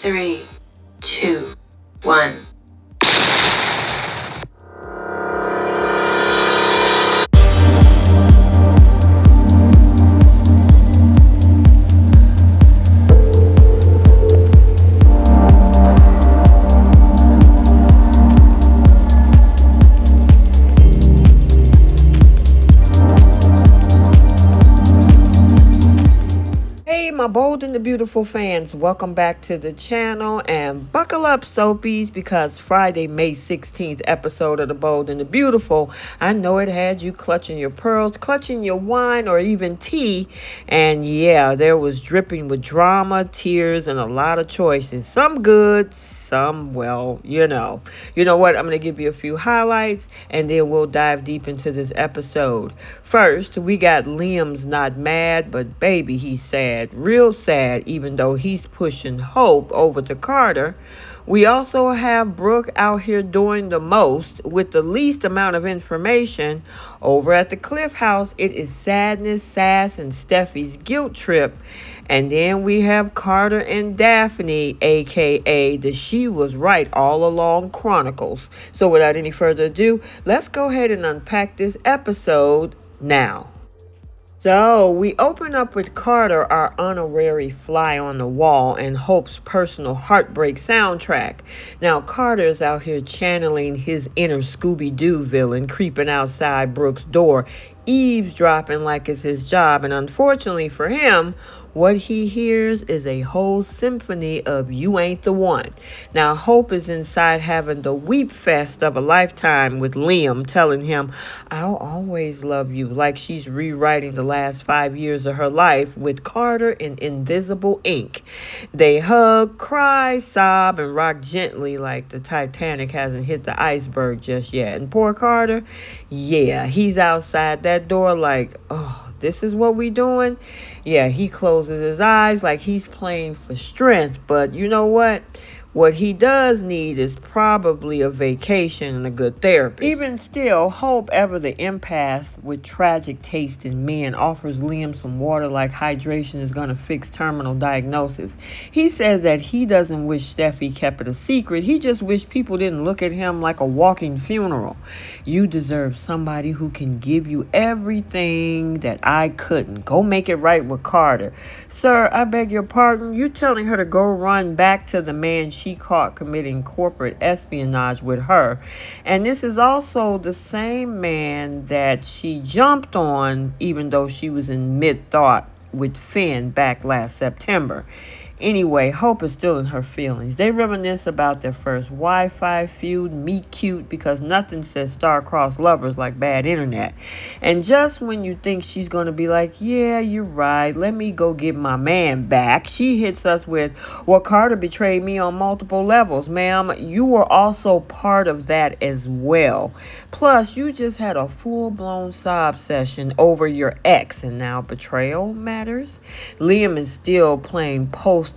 3, 2, 1. My bold and the beautiful fans, welcome back to the channel, and buckle up, soapies, because Friday, May 16th episode of the Bold and the Beautiful, I know it had you clutching your pearls, clutching your wine, or even tea. And yeah, there was dripping with drama, tears, and a lot of choices. Some good, some, well, you know what, I'm going to give you a few highlights and then we'll dive deep into this episode. First, we got Liam's not mad, but baby, he's sad, real sad, even though he's pushing Hope over to Carter. We also have Brooke out here doing the most with the least amount of information. Over at the Cliff House, it is sadness, sass, and Steffi's guilt trip. And then we have Carter and Daphne, aka the She Was Right All Along Chronicles. So without any further ado, let's go ahead and unpack this episode now. So we open up with Carter, our honorary fly on the wall, and Hope's personal heartbreak soundtrack. Now Carter is out here channeling his inner Scooby-Doo villain, creeping outside Brooke's door, eavesdropping like it's his job, and unfortunately for him, what he hears is a whole symphony of "You Ain't the One." Now, Hope is inside having the weep fest of a lifetime with Liam telling him, "I'll always love you," like she's rewriting the last 5 years of her life with Carter in invisible ink. They hug, cry, sob, and rock gently like the Titanic hasn't hit the iceberg just yet. And poor Carter, yeah, he's outside that door like, oh, this is what we doing? Yeah, he closes his eyes like he's playing for strength. But you know what? What he does need is probably a vacation and a good therapist. Even still, Hope, ever the empath with tragic taste in men, offers Liam some water like hydration is going to fix terminal diagnosis. He says that he doesn't wish Steffy kept it a secret. He just wished people didn't look at him like a walking funeral. You deserve somebody who can give you everything that I couldn't. Go make it right with Carter. Sir, I beg your pardon. You're telling her to go run back to the man she caught committing corporate espionage with her. And this is also the same man that she jumped on, even though she was in mid-thought with Finn back last September. Anyway, Hope is still in her feelings. They reminisce about their first Wi-Fi feud, meet cute, because nothing says star-crossed lovers like bad internet. And just when you think she's going to be like, yeah, you're right, let me go get my man back, she hits us with, well, Carter betrayed me on multiple levels. Ma'am, you were also part of that as well. Plus, you just had a full-blown sob session over your ex, and now betrayal matters? Liam is still playing post-human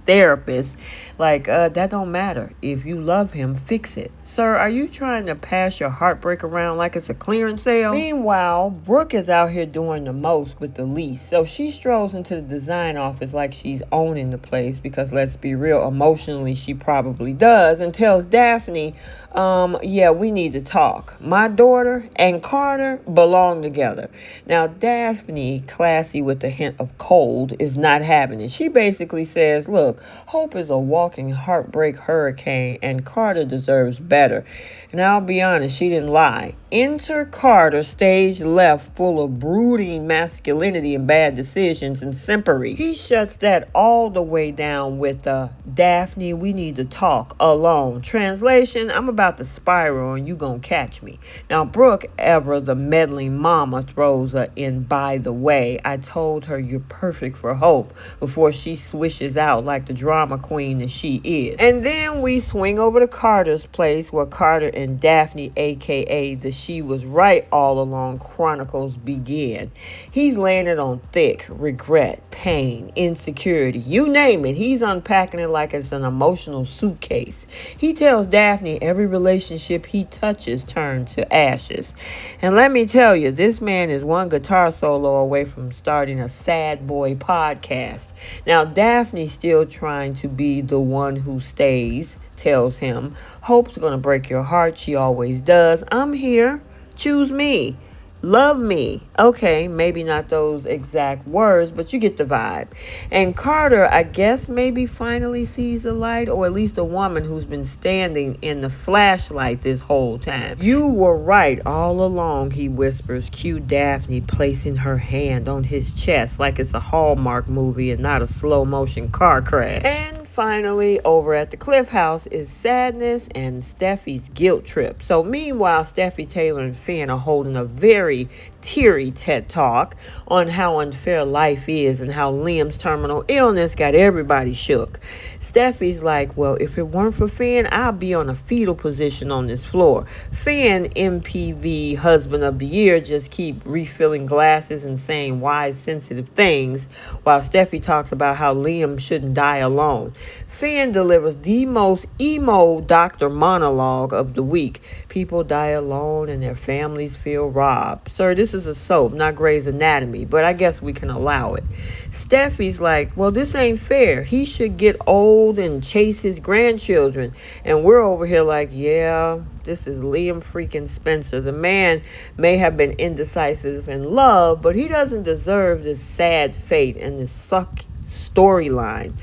therapist. Like, that don't matter. If you love him, fix it. Sir, are you trying to pass your heartbreak around like it's a clearance sale? Meanwhile, Brooke is out here doing the most with the least. So she strolls into the design office like she's owning the place, because let's be real, emotionally she probably does, and tells Daphne, yeah, we need to talk. My daughter and Carter belong together. Now, Daphne, classy with a hint of cold, is not having it. She basically says, look, Hope is a walking heartbreak hurricane, and Carter deserves better. And I'll be honest, she didn't lie. Enter Carter, stage left, full of brooding masculinity and bad decisions and simpery. He shuts that all the way down with Daphne, we need to talk alone. Translation, I'm about to spiral and you gonna catch me. Now, Brooke, ever the meddling mama, throws in, by the way, I told her you're perfect for Hope, before she swishes out like the drama queen that she is. And then we swing over to Carter's place, where Carter and Daphne, aka the She Was Right All Along Chronicles, begin. He's laying it on thick: regret, pain, insecurity, you name it. He's unpacking it like it's an emotional suitcase. He tells Daphne every relationship he touches turns to ashes. And let me tell you, this man is one guitar solo away from starting a sad boy podcast. Now, Daphne Daphne, still trying to be the one who stays, tells him, Hope's gonna break your heart. She always does. I'm here. Choose me. Love me. Okay, maybe not those exact words, but you get the vibe. And Carter, I guess, maybe finally sees the light, or at least a woman who's been standing in the flashlight this whole time. You were right all along, he whispers, cue Daphne placing her hand on his chest like it's a Hallmark movie and not a slow motion car crash. And finally, over at the Cliff House is Sadness and Steffi's guilt trip. So meanwhile, Steffi, Taylor, and Finn are holding a very teary TED Talk on how unfair life is and how Liam's terminal illness got everybody shook. Steffi's like, well, if it weren't for Finn, I'll be on a fetal position on this floor. Finn, MPV Husband of the Year, just keep refilling glasses and saying wise, sensitive things, while Steffi talks about how Liam shouldn't die alone. Finn delivers the most emo doctor monologue of the week. People die alone and their families feel robbed. Sir, this is a soap, not Grey's Anatomy, but I guess we can allow it. Steffi's like, well, this ain't fair. He should get old and chase his grandchildren. And we're over here like, yeah, this is Liam freaking Spencer. The man may have been indecisive in love, but he doesn't deserve this sad fate and this suck storyline.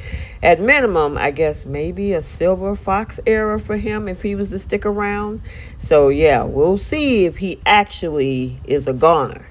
At minimum, I guess maybe a Silver Fox era for him if he was to stick around. So yeah, we'll see if he actually is a goner.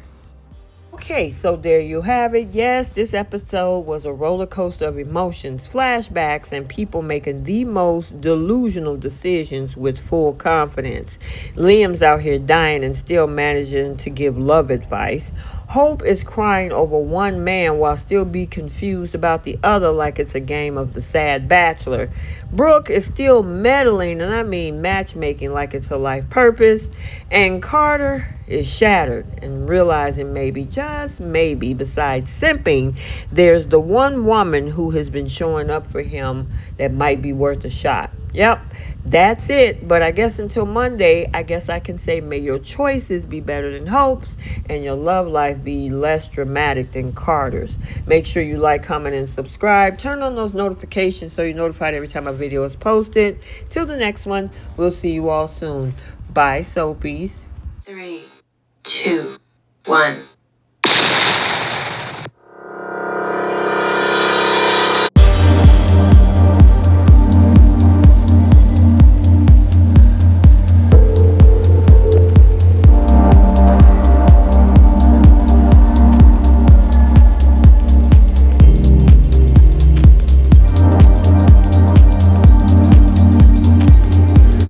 Okay, so there you have it. Yes, this episode was a roller coaster of emotions, flashbacks, and people making the most delusional decisions with full confidence. Liam's out here dying and still managing to give love advice. Hope is crying over one man while still be confused about the other like it's a game of the sad bachelor. Brooke is still meddling, and I mean matchmaking, like it's her life purpose. And Carter is shattered and realizing maybe, just maybe, besides simping, there's the one woman who has been showing up for him that might be worth a shot. Yep, that's it. But I guess until Monday, I guess I can say may your choices be better than Hope's and your love life be less dramatic than Carter's. Make sure you like, comment, and subscribe. Turn on those notifications so you're notified every time a video is posted. Till the next one, we'll see you all soon. Bye, Soapies. 3, 2, 1.